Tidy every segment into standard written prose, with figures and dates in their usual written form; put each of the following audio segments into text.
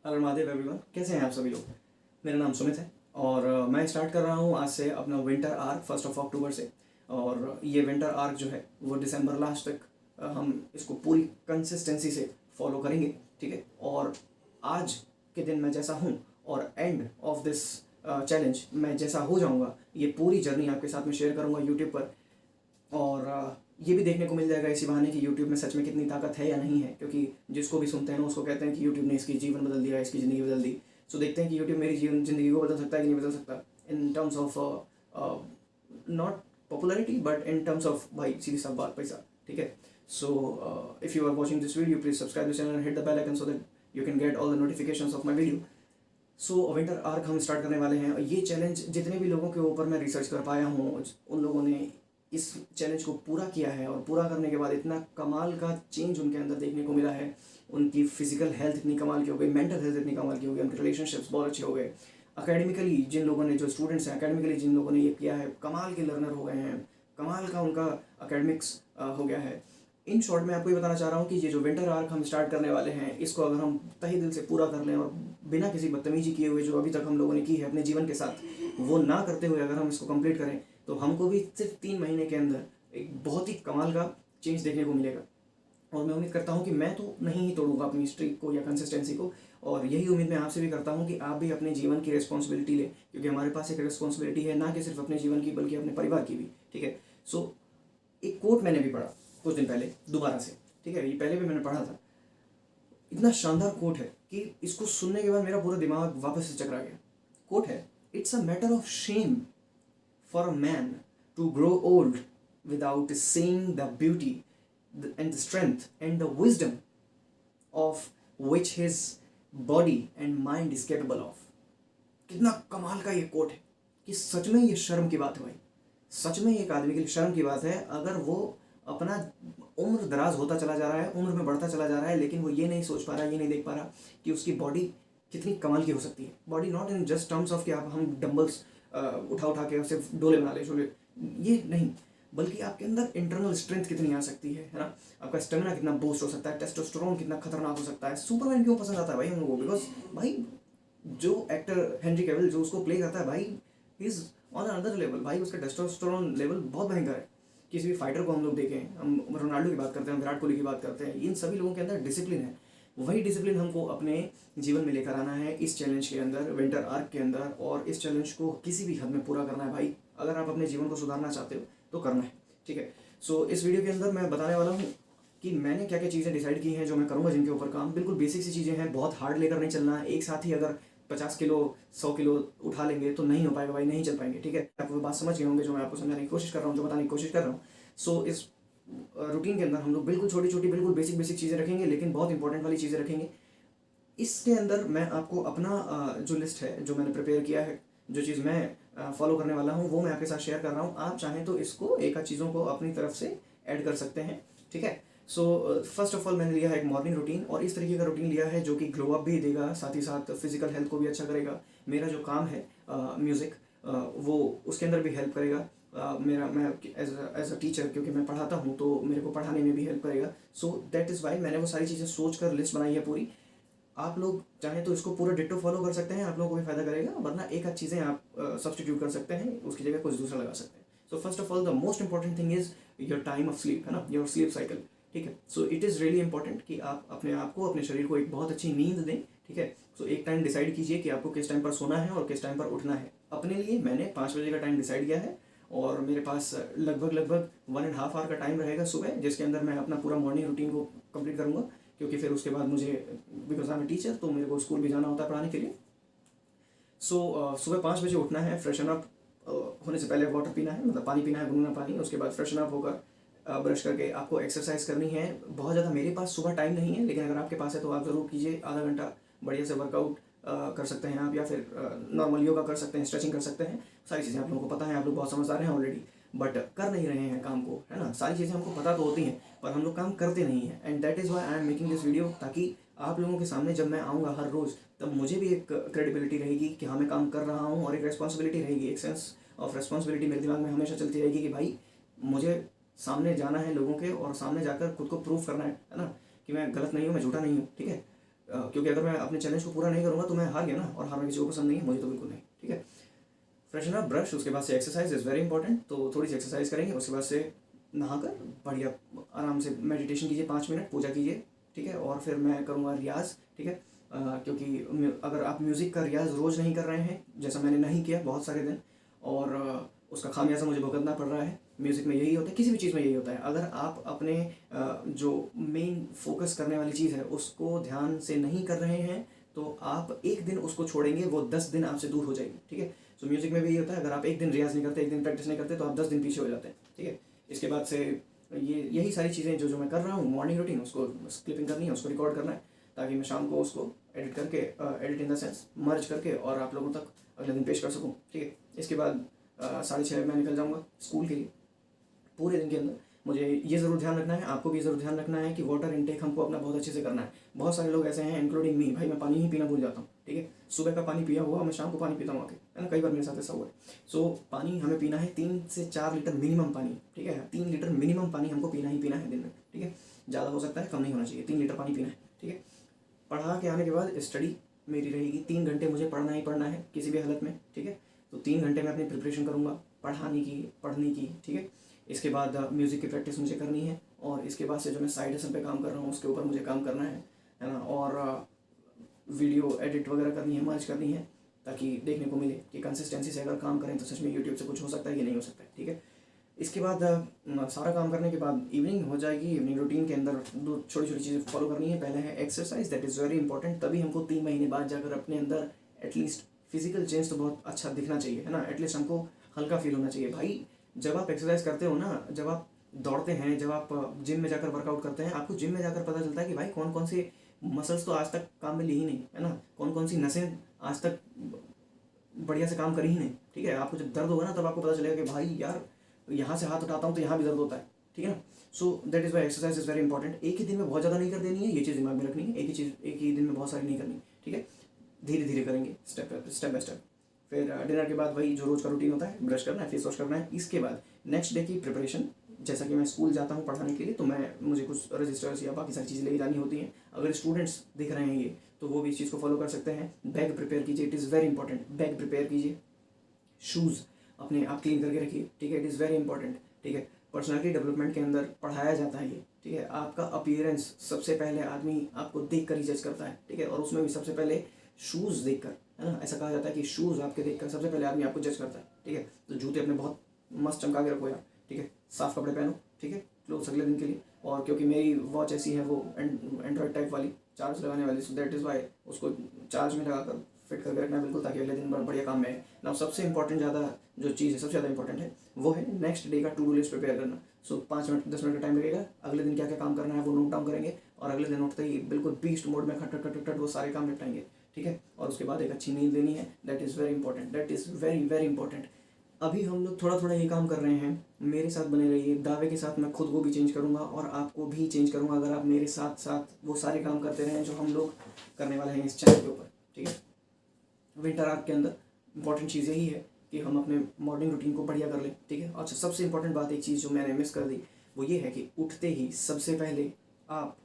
हर Mahadev everyone, कैसे हैं आप सभी लोग। मेरा नाम सुमित है और मैं स्टार्ट कर रहा हूँ आज से अपना विंटर आर्क 1 अक्टूबर से। और ये विंटर आर्क जो है वो दिसंबर लास्ट तक हम इसको पूरी कंसिस्टेंसी से फॉलो करेंगे, ठीक है। और आज के दिन मैं जैसा हूँ और एंड ऑफ दिस चैलेंज मैं जैसा हो जाऊँगा, ये पूरी जर्नी आपके साथ में शेयर करूँगा यूट्यूब पर। और ये भी देखने को मिल जाएगा इसी बहाने कि यूट्यूब में सच में कितनी ताकत है या नहीं है, क्योंकि जिसको भी सुनते हैं ना उसको कहते हैं कि यूट्यूब ने इसकी जीवन बदल दिया, इसकी ज़िंदगी बदल दी। सो देखते हैं कि यूट्यूब मेरी ज़िंदगी को बदल सकता है कि नहीं बदल सकता, in terms of not popularity but in terms of भाई सीधी सा बात, पैसा, ठीक है। So if you are watching this video please subscribe this channel and hit the bell icon so that you can get all the notifications of my video. So winter arc हम start करने वाले हैं। ये challenge जितने भी लोगों के ऊपर मैं रिसर्च कर पाया हूँ, उन लोगों ने इस चैलेंज को पूरा किया है और पूरा करने के बाद इतना कमाल का चेंज उनके अंदर देखने को मिला है। उनकी फिजिकल हेल्थ इतनी कमाल की हो गई, मेंटल हेल्थ इतनी कमाल की हो गई, उनके रिलेशनशिप्स बहुत अच्छे हो गए। अकेडमिकली जिन लोगों ने, जो स्टूडेंट्स हैं अकेडमिकली जिन लोगों ने ये किया है, कमाल के लर्नर हो गए हैं, कमाल का उनका अकेडमिक्स हो गया है। इन शॉर्ट मैं आपको ये बताना चाह रहा हूँ कि ये जो विंटर आर्क हम स्टार्ट करने वाले हैं, इसको अगर हम तहे दिल से पूरा कर लें और बिना किसी बदतमीजी किए हुए जो अभी तक हम लोगों ने की है अपने जीवन के साथ, वो ना करते हुए अगर हम इसको कंप्लीट करें तो हमको भी सिर्फ 3 महीने के अंदर एक बहुत ही कमाल का चेंज देखने को मिलेगा। और मैं उम्मीद करता हूँ कि मैं तो नहीं ही तोड़ूंगा अपनी स्ट्रीक को या कंसिस्टेंसी को, और यही उम्मीद मैं आपसे भी करता हूँ कि आप भी अपने जीवन की रिस्पॉन्सिबिलिटी लें, क्योंकि हमारे पास एक रिस्पॉन्सिबिलिटी है ना कि सिर्फ अपने जीवन की बल्कि अपने परिवार की भी, ठीक है। सो एक कोट मैंने भी पढ़ा कुछ दिन पहले दोबारा से, ठीक है, ये पहले भी मैंने पढ़ा था। इतना शानदार कोट है कि इसको सुनने के बाद मेरा पूरा दिमाग वापस से चकरा गया। कोट है, it's a matter of shame for a man to grow old without seeing the beauty and the strength and the wisdom of which his body and mind is capable of। कितना कमाल का ये coat है कि सच में ये शर्म की बात है भाई, सच में एक आदमी के लिए शर्म की बात है अगर वो अपना उम्र दराज होता चला जा रहा है, उम्र में बढ़ता चला जा रहा है, लेकिन वो ये नहीं सोच पा रहा, ये नहीं देख पा रहा कि उसकी बॉडी कितनी कमाल की हो सकती है। Body not in just terms of कि आप हम डंबल्स उठा उठा के सिर्फ डोले बना ले छोले, ये नहीं, बल्कि आपके अंदर इंटरनल स्ट्रेंथ कितनी आ सकती है ना, आपका स्टेमिना कितना बूस्ट हो सकता है, टेस्टोस्टेरोन कितना खतरनाक हो सकता है। सुपरमैन क्यों पसंद आता है भाई हम लोगों को? बिकॉज भाई जो एक्टर हेनरी कैविल जो उसको प्ले करता है भाई, he is on another level भाई, उसका टेस्टोस्टेरोन लेवल बहुत भयंकर है। किसी भी फाइटर को हम लोग देखें, हम रोनाल्डो की बात करते हैं, विराट कोहली की बात करते हैं, इन सभी लोगों के अंदर डिसिप्लिन है। वही डिसिप्लिन हमको अपने जीवन में लेकर आना है इस चैलेंज के अंदर, विंटर आर्क के अंदर, और इस चैलेंज को किसी भी हद में पूरा करना है भाई। अगर आप अपने जीवन को सुधारना चाहते हो तो करना है, ठीक है। सो इस वीडियो के अंदर मैं बताने वाला हूँ कि मैंने क्या क्या चीज़ें डिसाइड की हैं जो मैं करूँगा, जिनके ऊपर काम बिल्कुल बेसिक सी चीज़ें हैं, बहुत हार्ड लेकर नहीं चलना है। एक साथ ही अगर 50 किलो 100 किलो उठा लेंगे तो नहीं हो पाएगा भाई, नहीं चल पाएंगे, ठीक है। आप वो बात समझ गए होंगे जो मैं आपको समझाने की कोशिश कर रहा हूँ, जो बताने की कोशिश कर रहा हूँ। सो इस रूटीन के अंदर हम लोग बिल्कुल छोटी छोटी बिल्कुल बेसिक बेसिक चीज़ें रखेंगे, लेकिन बहुत इंपॉर्टेंट वाली चीज़ें रखेंगे। इसके अंदर मैं आपको अपना जो लिस्ट है जो मैंने प्रिपेयर किया है, जो चीज़ मैं फॉलो करने वाला हूँ वो मैं आपके साथ शेयर कर रहा हूँ। आप चाहें तो इसको एक आध चीज़ों को अपनी तरफ से ऐड कर सकते हैं, ठीक है। सो फर्स्ट ऑफ ऑल मैंने लिया है एक मॉर्निंग रूटीन, और इस तरीके का रूटीन लिया है जो कि ग्लो अप भी देगा, साथ ही साथ फिजिकल हेल्थ को भी अच्छा करेगा। मेरा जो काम है म्यूज़िक, वो उसके अंदर भी हेल्प करेगा। मैं एज अ टीचर, क्योंकि मैं पढ़ाता हूँ तो मेरे को पढ़ाने में भी हेल्प करेगा। सो दैट इज़ वाई मैंने वो सारी चीज़ें सोच कर लिस्ट बनाई है पूरी। आप लोग चाहें तो इसको पूरा डिट्टो फॉलो कर सकते हैं, आप लोगों को भी फायदा करेगा, वरना एक आध चीज़ें आप सब्सटीट्यूट कर सकते हैं, उसकी जगह कुछ दूसरा लगा सकते हैं। So first of all the most important thing is your time of sleep, है ना, योर स्लीप साइकिल, ठीक है। So it is really important कि आप अपने आप को, अपने शरीर को एक बहुत अच्छी नींद दें, ठीक है। सो एक टाइम डिसाइड कीजिए कि आपको किस टाइम पर सोना है और किस टाइम पर उठना है। अपने लिए मैंने 5 बजे का टाइम डिसाइड किया है, और मेरे पास लगभग 1.5 आवर का टाइम रहेगा सुबह, जिसके अंदर मैं अपना पूरा मॉर्निंग रूटीन को कंप्लीट करूँगा, क्योंकि फिर उसके बाद मुझे, बिकॉज आई एम टीचर, तो मेरे को स्कूल भी जाना होता है पढ़ाने के लिए। सो सुबह 5 बजे उठना है, फ्रेशन अप होने से पहले वाटर पीना है, मतलब पानी पीना है, गुनगुना पानी। उसके बाद फ्रेशन अप होकर ब्रश करके आपको एक्सरसाइज करनी है। बहुत ज़्यादा मेरे पास सुबह टाइम नहीं है, लेकिन अगर आपके पास है तो आप ज़रूर कीजिए। आधा घंटा बढ़िया से वर्कआउट कर सकते हैं आप, या फिर नॉर्मल योगा कर सकते हैं, स्ट्रेचिंग कर सकते हैं। सारी चीज़ें आप लोगों को पता है, आप लोग बहुत समझदार हैं ऑलरेडी, बट कर नहीं रहे हैं काम को, है ना। सारी चीज़ें हमको पता तो होती हैं पर हम लोग काम करते नहीं हैं, and that is why I am making this video, ताकि आप लोगों के सामने जब मैं आऊँगा हर रोज़, तब मुझे भी एक क्रेडिबिलिटी रहेगी कि हाँ मैं काम कर रहा हूँ, और एक रिस्पॉन्सिबिलिटी रहेगी, एक सेंस ऑफ रिस्पॉन्सिबिलिटी मेरे दिमाग में हमेशा चलती रहेगी कि भाई मुझे सामने जाना है लोगों के, और सामने जाकर खुद को प्रूव करना है ना, कि मैं गलत नहीं हूँ, मैं झूठा नहीं हूँ, ठीक है। क्योंकि अगर मैं अपने चैलेंज को पूरा नहीं करूँगा तो मैं हार गया ना, और हारना किसी को पसंद नहीं है, मुझे तो बिल्कुल नहीं। ठीक है, फ्रेशन अप, ब्रश, उसके बाद से एक्सरसाइज इज़ वेरी इंपॉर्टेंट। तो थोड़ी सी एक्सरसाइज करेंगे, उसके बाद से नहाकर बढ़िया आराम से मेडिटेशन कीजिए, 5 मिनट पूजा कीजिए। ठीक है, और फिर मैं करूँगा रियाज। ठीक है, क्योंकि अगर आप म्यूज़िक का रियाज रोज़ नहीं कर रहे हैं, जैसा मैंने नहीं किया बहुत सारे दिन, और उसका खामियाजा मुझे भुगतना पड़ रहा है। म्यूज़िक में यही होता है, किसी भी चीज़ में यही होता है, अगर आप अपने जो मेन फोकस करने वाली चीज़ है उसको ध्यान से नहीं कर रहे हैं तो आप एक दिन उसको छोड़ेंगे, वो 10 दिन आपसे दूर हो जाएगी। ठीक है, सो म्यूज़िक में भी यही होता है, अगर आप एक दिन रियाज नहीं करते, एक दिन प्रैक्टिस नहीं करते, तो आप 10 दिन पीछे हो जाते हैं। ठीक है, इसके बाद से यही सारी चीज़ें जो मैं कर रहा हूँ, मॉर्निंग रूटीन, उसको क्लिपिंग करनी है, उसको रिकॉर्ड करना है, ताकि मैं शाम को उसको एडिट करके, एडिट इन द सेंस मर्ज करके, और आप लोगों तक अगले दिन पेश कर सकूँ। ठीक है, इसके बाद 6:30 मैं निकल जाऊँगा स्कूल के लिए। पूरे दिन के अंदर मुझे ये ज़रूर ध्यान रखना है, आपको भी ज़रूर ध्यान रखना है कि वाटर इनटेक हमको अपना बहुत अच्छे से करना है। बहुत सारे लोग ऐसे हैं, इंक्लूडिंग मी, भाई मैं पानी ही पीना भूल जाता हूँ। ठीक है, सुबह का पानी पिया हुआ मैं शाम को पानी पीता हूँ आके, है ना, कई बार मेरे साथ ऐसा हुआ है। सो पानी हमें पीना है 3 से 4 लीटर मिनिमम पानी। ठीक है, 3 लीटर मिनिमम पानी हमको पीना ही पीना है दिन में। ठीक है, ज़्यादा हो सकता है, कम नहीं होना चाहिए, 3 लीटर पानी पीना है। ठीक है, पढ़ा के आने के बाद स्टडी मेरी रहेगी, 3 घंटे मुझे पढ़ना ही पढ़ना है किसी भी हालत में। ठीक है, तो 3 घंटे में अपनी प्रिपरेशन करूँगा, पढ़ने की। ठीक है, इसके बाद म्यूज़िक की प्रैक्टिस मुझे करनी है, और इसके बाद से जो मैं साइड हसल पे काम कर रहा हूँ उसके ऊपर मुझे काम करना है ना, और वीडियो एडिट वगैरह करनी है, मर्ज करनी है, ताकि देखने को मिले कि कंसिस्टेंसी से अगर काम करें तो सच में यूट्यूब से कुछ हो सकता है कि नहीं हो सकता है। ठीक है, इसके बाद सारा काम करने के बाद इवनिंग हो जाएगी। इवनिंग रूटीन के अंदर 2 छोटी छोटी चीज़ें फॉलो करनी है। पहले है exercise, that is very important. तभी हमको 3 महीने बाद जाकर अपने अंदर एटलीस्ट फिजिकल चेंज तो बहुत अच्छा दिखना चाहिए, है ना, एटलीस्ट हमको हल्का फील होना चाहिए। भाई जब आप एक्सरसाइज करते हो ना, जब आप दौड़ते हैं, जब आप जिम में जाकर वर्कआउट करते हैं, आपको जिम में जाकर पता चलता है कि भाई कौन कौन से मसल्स तो आज तक काम में ली ही नहीं, है ना, कौन कौन सी नसें आज तक बढ़िया से काम करी ही नहीं। ठीक है, आपको जब दर्द होगा ना तब आपको पता चलेगा कि भाई यार यहाँ से हाथ उठाता हूँ तो यहाँ भी दर्द होता है। ठीक है ना, so that is why exercise is very important. एक ही दिन में बहुत ज़्यादा नहीं कर देनी है, ये चीज़ दिमाग में रखनी है। एक ही दिन में बहुत सारी नहीं करनी। ठीक है, धीरे धीरे करेंगे, स्टेप बाय स्टेप। फिर डिनर के बाद वही जो रोज़ का रूटीन होता है, ब्रश करना है, फेस वॉश करना है। इसके बाद नेक्स्ट डे की प्रिपरेशन, जैसा कि मैं स्कूल जाता हूँ पढ़ाने के लिए, तो मुझे कुछ रजिस्टर्स या बाकी सारी चीज़ें लेके जानी होती हैं। अगर स्टूडेंट्स दिख रहे हैं ये, तो वो भी इस चीज़ को फॉलो कर सकते हैं। बैग प्रिपेयर कीजिए, it is very important. Bag prepare कीजिए, शूज़ अपने आप क्लीन करके रखिए। ठीक है, इट इज़ वेरी इंपॉर्टेंट। ठीक है, पर्सनालिटी डेवलपमेंट के अंदर पढ़ाया जाता है ये। ठीक है, आपका अपीयरेंस सबसे पहले आदमी आपको देख कर ही जज करता है। ठीक है, और उसमें भी सबसे पहले शूज़ देख कर, है ना, ऐसा कहा जाता है कि शूज़ आपके देख कर सबसे पहले आदमी आपको जज करता है। ठीक है, तो जूते अपने बहुत मस्त चमका के रखो यार। ठीक है, साफ़ कपड़े पहनो। ठीक है, क्लोथ्स अगले दिन के लिए। और क्योंकि मेरी वॉच ऐसी है, वो एंड्रॉयड टाइप वाली, चार्ज लगाने वाली, सो दैट इज़ वाई उसको चार्ज में लगाकर फिट करके रखना है बिल्कुल, ताकि अगले दिन बढ़िया काम में है ना। सबसे इंपॉर्टेंट ज़्यादा जो चीज़ है, सबसे ज़्यादा इंपॉर्टेंट है, वो है नेक्स्ट डे का टू डू लिस्ट प्रिपेयर करना। सो 5 मिनट 10 मिनट का टाइम लगेगा, अगले दिन क्या क्या काम करना है वो नोट डाउन करेंगे, और अगले दिन उठते ही बिल्कुल बीस्ट मोड में खट खट खट खट वो सारे काम निपटाएंगे। ठीक है, और उसके बाद एक अच्छी नींद लेनी है। That is very important, that is very very important. अभी हम लोग थोड़ा थोड़ा ये काम कर रहे हैं, मेरे साथ बने रहिए। दावे के साथ मैं खुद को भी चेंज करूँगा और आपको भी चेंज करूँगा, अगर आप मेरे साथ साथ वो सारे काम करते रहें जो हम लोग करने वाले हैं इस चैनल के ऊपर। ठीक है, विंटर आर्क के अंदर इंपॉर्टेंट चीज़ यही है कि हम अपने मॉर्निंग रूटीन को बढ़िया कर लें। ठीक है, अच्छा सबसे इंपॉर्टेंट बात, एक चीज़ जो मैंने मिस कर दी, वो ये है कि उठते ही सबसे पहले आप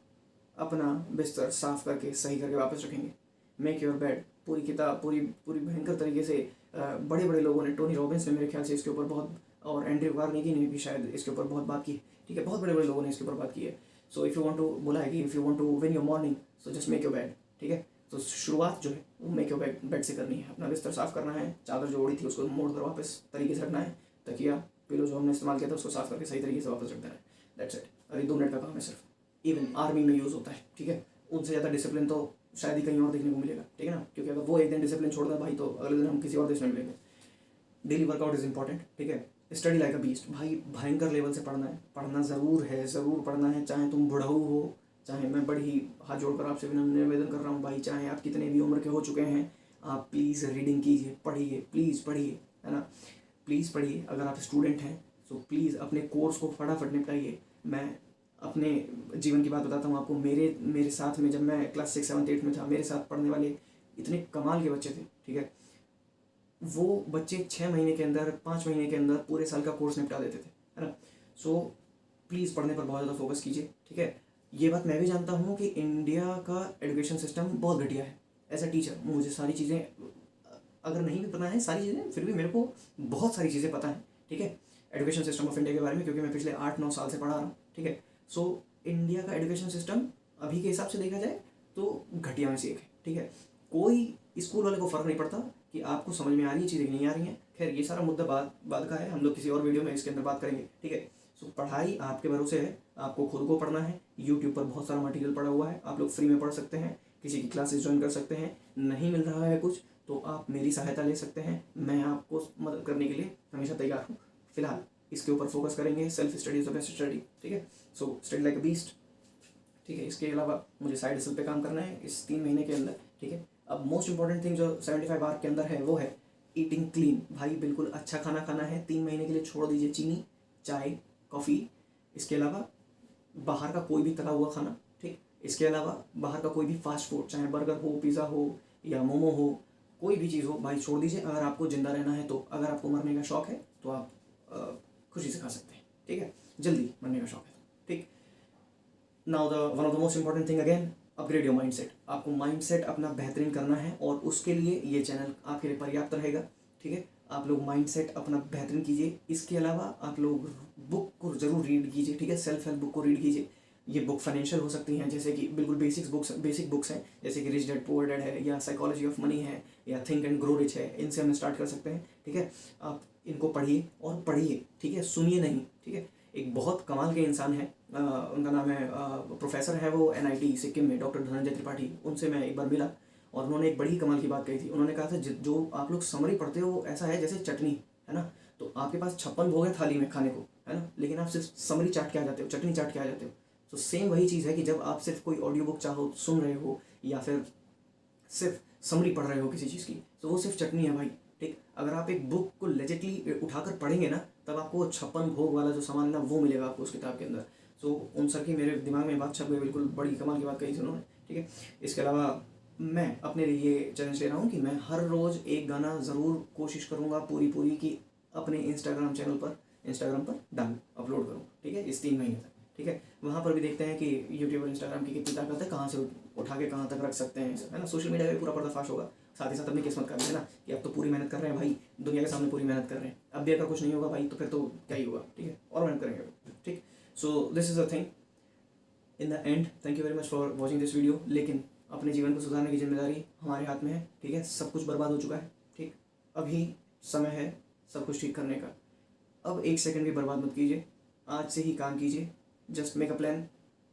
अपना बिस्तर साफ करके सही करके वापस रखेंगे। मेक योर बेड, पूरी किताब पूरी पूरी भयंकर तरीके से बड़े बड़े लोगों ने, टोनी रॉबिन्स ने मेरे ख्याल से इसके ऊपर बहुत, और एंड्रयू कार्नेगी ने भी शायद इसके ऊपर बहुत बात की। ठीक है, बहुत बड़े बड़े लोगों ने इसके ऊपर बात की है। So if you want to, बोला है कि if you want to win your morning, so just make your bed. ठीक है, तो शुरुआत जो है वो मेक योर बेड से करनी है। अपना बिस्तर साफ़ करना है, चादर जो ओढ़ी थी उसको मोड़ कर वापस तरीके से रखना है, तकिया पिलो जो हमने इस्तेमाल किया था उसको साफ़ करके सही तरीके से वापस रख देना है। That's it. अरे 2 मिनट का काम है सिर्फ। इवन आर्मी में यूज़ होता है। ठीक है, उनसे ज़्यादा डिसिप्लिन तो शायद ही कहीं और देखने को मिलेगा। ठीक है ना, क्योंकि अगर वो एक दिन डिसिप्लिन छोड़ दें भाई, तो अगले दिन हम किसी और देश में मिलेंगे। Daily workout is important. ठीक है, स्टडी लाइक अ बीस्ट। भाई भयंकर लेवल से पढ़ना है, पढ़ना ज़रूर है, ज़रूर पढ़ना है। चाहे तुम बुढ़ऊ हो, चाहे मैं बड़ी हाथ जोड़कर आपसे निवेदन कर रहा हूँ भाई, चाहे आप कितने भी उम्र के हो चुके हैं, आप प्लीज़ रीडिंग कीजिए, पढ़िए, प्लीज़ पढ़िए, है ना, प्लीज़ पढ़िए। अगर आप स्टूडेंट हैं तो प्लीज़ अपने कोर्स को फटाफट निपटाइए। मैं अपने जीवन की बात बताता हूँ आपको। मेरे साथ में जब मैं क्लास 6, 7, 8 में था, मेरे साथ पढ़ने वाले इतने कमाल के बच्चे थे। ठीक है, वो बच्चे 6 महीने के अंदर, 5 महीने के अंदर पूरे साल का कोर्स निपटा देते थे, है ना। सो प्लीज़ पढ़ने पर बहुत ज़्यादा फोकस कीजिए। ठीक है, ये बात मैं भी जानता हूँ कि इंडिया का एजुकेशन सिस्टम बहुत घटिया है। एज अ टीचर मुझे सारी चीज़ें, अगर नहीं भी पता है सारी चीज़ें, फिर भी मेरे को बहुत सारी चीज़ें पता हैं, ठीक है, एजुकेशन सिस्टम ऑफ इंडिया के बारे में, क्योंकि मैं पिछले 8-9 साल से पढ़ा रहा हूँ, ठीक है। सो इंडिया का एजुकेशन सिस्टम अभी के हिसाब से देखा जाए तो घटिया में से एक है, ठीक है। कोई स्कूल वाले को फ़र्क नहीं पड़ता कि आपको समझ में आ रही है चीज़ें कि नहीं आ रही हैं। खैर ये सारा मुद्दा बाद का है, हम लोग किसी और वीडियो में इसके अंदर बात करेंगे, ठीक है। सो पढ़ाई आपके भरोसे है, आपको खुद को पढ़ना है। यूट्यूब पर बहुत सारा मटेरियल पड़ा हुआ है, आप लोग फ्री में पढ़ सकते हैं, किसी की क्लासेस ज्वाइन कर सकते हैं। नहीं मिल रहा है कुछ तो आप मेरी सहायता ले सकते हैं, मैं आपको मदद करने के लिए हमेशा तैयार हूँ। फिलहाल इसके ऊपर फोकस करेंगे, self study is the best study, ठीक है। So study like a beast, ठीक है। इसके अलावा मुझे साइड हसल पे काम करना है इस 3 महीने के अंदर, ठीक है। अब मोस्ट इंपॉर्टेंट थिंग जो 75 आवर के अंदर है वो है ईटिंग क्लीन। भाई बिल्कुल अच्छा खाना खाना है, 3 महीने के लिए छोड़ दीजिए चीनी, चाय, कॉफ़ी। इसके अलावा बाहर का कोई भी तला हुआ खाना, ठीक। इसके अलावा बाहर का कोई भी फास्ट फूड, चाहे बर्गर हो, पिज़्ज़ा हो या मोमो हो, कोई भी चीज़ हो, भाई छोड़ दीजिए। अगर आपको जिंदा रहना है तो, अगर आपको मरने का शौक है तो आप खुशी से खा सकते हैं, ठीक है, जल्दी मरने का शौक है, ठीक। Now the one of the most important thing again, upgrade your mindset. आपको माइंडसेट अपना बेहतरीन करना है और उसके लिए ये चैनल आपके लिए पर्याप्त रहेगा, ठीक है। आप लोग माइंडसेट अपना बेहतरीन कीजिए। इसके अलावा आप लोग बुक को ज़रूर रीड कीजिए, ठीक है, सेल्फ हेल्प बुक को रीड कीजिए। ये बुक फाइनेंशियल हो सकती हैं, जैसे कि बिल्कुल बेसिक बुक्स हैं, जैसे कि रिच डैड पुअर डैड है, या साइकोलॉजी ऑफ मनी है, या थिंक एंड ग्रो रिच है। इनसे हम स्टार्ट कर सकते हैं, ठीक है। आप इनको पढ़िए और पढ़िए, ठीक है, सुनिए नहीं, ठीक है। एक बहुत कमाल के इंसान है, उनका नाम है, प्रोफेसर है वो NIT सिक्किम में, डॉक्टर धनंजय त्रिपाठी। उनसे मैं एक बार मिला और उन्होंने एक बड़ी कमाल की बात कही थी। उन्होंने कहा था जो आप लोग समरी पढ़ते हो वो ऐसा है जैसे चटनी है ना, तो आपके पास 56 भोग है थाली में खाने को, है ना, लेकिन आप सिर्फ समरी चाट के आ जाते हो, चटनी चाट के आ जाते हो। तो सेम वही चीज़ है कि जब आप सिर्फ कोई ऑडियो बुक चाहो सुन रहे हो, या फिर सिर्फ समरी पढ़ रहे हो किसी चीज़ की, तो वो सिर्फ चटनी है भाई, ठीक। अगर आप एक बुक को लेजिटली उठाकर पढ़ेंगे ना, तब आपको 56 भोग वाला जो सामान है ना वो मिलेगा आपको उस किताब के अंदर। सो उन सर की मेरे दिमाग में बात छप गई, बिल्कुल बड़ी कमाल की बात कही थी उन्होंने, ठीक है। इसके अलावा मैं अपने लिए ये चैलेंज ले रहा हूँ कि मैं हर रोज़ एक गाना ज़रूर कोशिश करूँगा पूरी कि अपने इंस्टाग्राम पर डालूँ, अपलोड करूँ, ठीक है, इस 3 महीने तक, ठीक है। वहाँ पर भी देखते हैं कि यूट्यूब और इंस्टाग्राम की कितनी ताकत है, कहाँ से उठा के कहाँ तक रख सकते हैं, है ना। सोशल मीडिया पे पूरा पर्दाफाश होगा, साथ ही साथ अपनी किस्मत कर लेना कि अब तो पूरी मेहनत कर रहे हैं भाई, दुनिया के सामने पूरी मेहनत कर रहे हैं। अब भी अगर कुछ नहीं होगा भाई तो फिर तो क्या ही होगा, ठीक है, और मेहनत करेंगे, ठीक। So this is a thing in the end. Thank you very much for watching this video. लेकिन अपने जीवन को सुधारने की जिम्मेदारी हमारे हाथ में है, ठीक है। सब कुछ बर्बाद हो चुका है, ठीक। अभी समय है सब कुछ ठीक करने का। अब 1 सेकंड भी बर्बाद मत कीजिए, आज से ही काम कीजिए। Just make a plan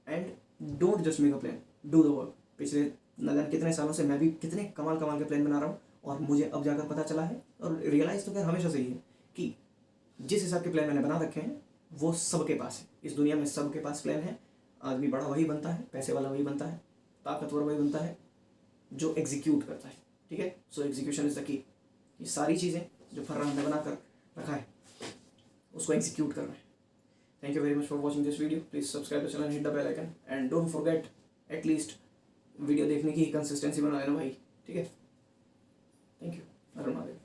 and don't just make a plan, do the work. पिछले न जाने कितने सालों से मैं भी कितने कमाल के प्लान बना रहा हूँ, और मुझे अब जाकर पता चला है, और रियलाइज़ तो खैर हमेशा से ही है, कि जिस हिसाब के प्लान मैंने बना रखे हैं वो सबके पास है। इस दुनिया में सबके पास प्लान है। आदमी बड़ा वही बनता है, पैसे वाला वही बनता है, ताकतवर वही बनता है जो एग्जीक्यूट करता है, ठीक है। So execution is the key. ये सारी चीज़ें जो फर्राह ने बना कर रखा है उसको एग्जीक्यूट करना है। Thank you very much for watching this video. Please subscribe to the channel and hit the bell icon. And don't forget at least video देखने की कंसिस्टेंसी बना लेना भाई, ठीक है। Thank you. हर महादेव।